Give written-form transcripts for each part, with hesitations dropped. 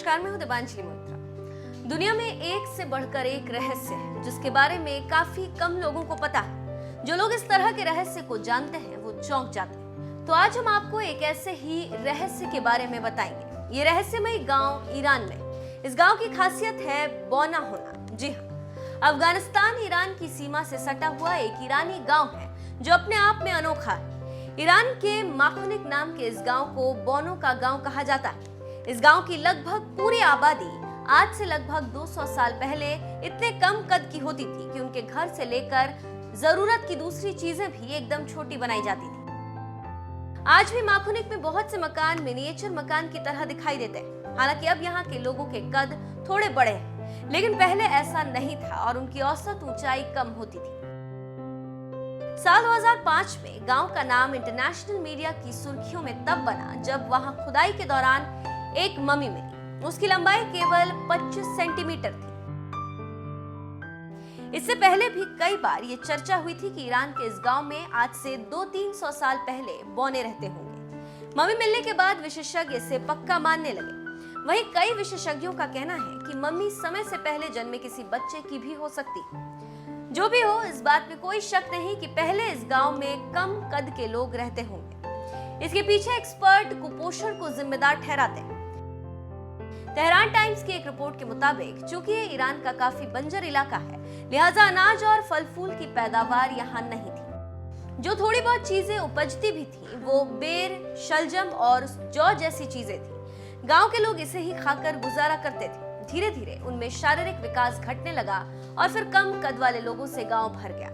नमस्कार, मैं हूं दीपांजलि मोहित्रा। दुनिया में एक से बढ़कर एक रहस्य है जिसके बारे में काफी कम लोगों को पता है। जो लोग इस तरह के रहस्य को जानते हैं वो चौंक जाते हैं। तो आज हम आपको एक ऐसे ही रहस्य के बारे में बताएंगे। ये रहस्यमय गांव ईरान में। इस गांव की खासियत है बौना होना। जी हाँ, अफगानिस्तान ईरान की सीमा से सटा हुआ एक ईरानी गाँव है जो अपने आप में अनोखा है। ईरान के माखुनिक नाम के इस गांव को बौनों का गांव कहा जाता है। इस गांव की लगभग पूरी आबादी आज से लगभग 200 साल पहले इतने कम कद की होती थी कि उनके घर से लेकर जरूरत की दूसरी चीजें भी एकदम छोटी बनाई जाती थी। आज भी माखुनिक में बहुत से मकान मिनिएचर मकान की तरह दिखाई देते हैं। हालांकि अब यहाँ के लोगों के कद थोड़े बड़े हैं, लेकिन पहले ऐसा नहीं था और उनकी औसत ऊंचाई कम होती थी। साल 2005 में गांव का नाम इंटरनेशनल मीडिया की सुर्खियों में तब बना जब वहां खुदाई के दौरान एक मम्मी मिली। उसकी लंबाई केवल 25 सेंटीमीटर थी। इससे पहले भी कई बार ये चर्चा हुई थी कि ईरान के इस गांव में आज से 200-300 साल पहले बौने रहते होंगे। मम्मी मिलने के बाद विशेषज्ञ इसे पक्का मानने लगे। वहीं कई विशेषज्ञों का कहना है कि मम्मी समय से पहले जन्मे किसी बच्चे की भी हो सकती। जो भी हो, इस बात में कोई शक नहीं कि पहले इस गांव में कम कद के लोग रहते होंगे। इसके पीछे एक्सपर्ट कुपोषण को जिम्मेदार ठहराते हैं। तेहरान टाइम्स की एक रिपोर्ट के मुताबिक चूंकि ये ईरान का काफी बंजर इलाका है, लिहाजा अनाज और फल फूल की पैदावार यहाँ नहीं थी। जो थोड़ी बहुत चीजें उपजती भी थी वो बेर, शलजम और जौ जैसी चीजें थी। गांव के लोग इसे ही खाकर गुजारा करते थे। धीरे धीरे उनमें शारीरिक विकास घटने लगा और फिर कम कद वाले लोगों से गांव भर गया।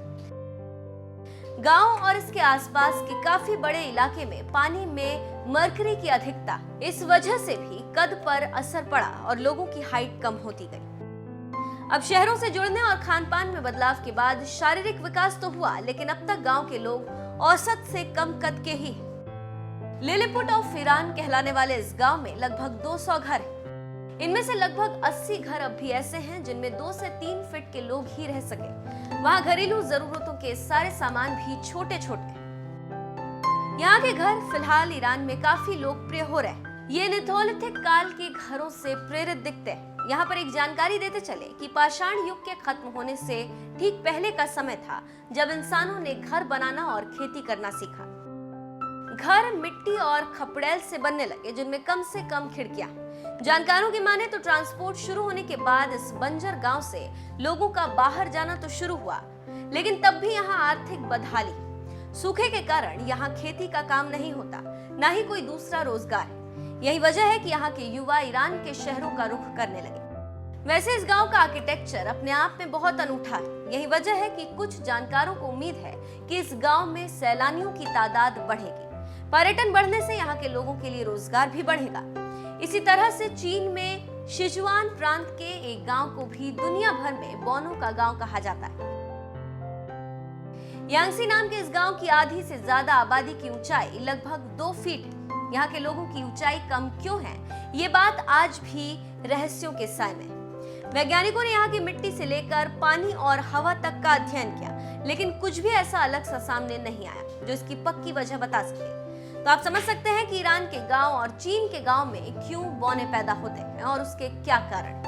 गांव और इसके आसपास के काफी बड़े इलाके में पानी में मरकरी की अधिकता, इस वजह से भी कद पर असर पड़ा और लोगों की हाइट कम होती गई। अब शहरों से जुड़ने और खान पान में बदलाव के बाद शारीरिक विकास तो हुआ, लेकिन अब तक गांव के लोग औसत से कम कद के ही हैं। लिलीपुट ऑफ ईरान कहलाने वाले इस गांव में लगभग 200 घर हैं। इनमें से लगभग 80 घर अब भी ऐसे हैं जिनमें 2 से 3 फीट के लोग ही रह सके। वहाँ घरेलू जरूरतों के सारे सामान भी छोटे छोटे हैं। यहाँ के घर फिलहाल ईरान में काफी लोकप्रिय हो रहे हैं। ये निथोलिथिक काल के घरों से प्रेरित दिखते हैं। यहाँ पर एक जानकारी देते चले कि पाषाण युग के खत्म होने से ठीक पहले का समय था जब इंसानों ने घर बनाना और खेती करना सीखा। घर मिट्टी और खपड़ैल से बनने लगे जिनमें कम से कम खिड़कियां। जानकारों की माने तो ट्रांसपोर्ट शुरू होने के बाद इस बंजर गांव से लोगों का बाहर जाना तो शुरू हुआ, लेकिन तब भी यहाँ आर्थिक बदहाली, सूखे के कारण यहाँ खेती का काम नहीं होता, ना ही कोई दूसरा रोजगार। यही वजह है कि यहाँ के युवा ईरान के शहरों का रुख करने लगे। वैसे इस गांव का आर्किटेक्चर अपने आप में बहुत अनूठा है। यही वजह है कि कुछ जानकारों को उम्मीद है कि इस गांव में सैलानियों की तादाद बढ़ेगी। पर्यटन बढ़ने से यहाँ के लोगों के लिए रोजगार भी बढ़ेगा। इसी तरह से चीन में सिचुआन प्रांत के एक गांव को भी दुनिया भर में बौनों का गांव कहा जाता है। यांगसी नाम के इस गांव की आधी से ज्यादा आबादी की ऊंचाई लगभग 2 फीट है। यहाँ के लोगों की ऊंचाई कम क्यों है, ये बात आज भी रहस्यों के साए में है। वैज्ञानिकों ने यहाँ की मिट्टी से लेकर पानी और हवा तक का अध्ययन किया, लेकिन कुछ भी ऐसा अलग सा सामने नहीं आया जो इसकी पक्की वजह बता सके। तो आप समझ सकते हैं कि ईरान के गांव और चीन के गांव में क्यों बौने पैदा होते हैं और उसके क्या कारण।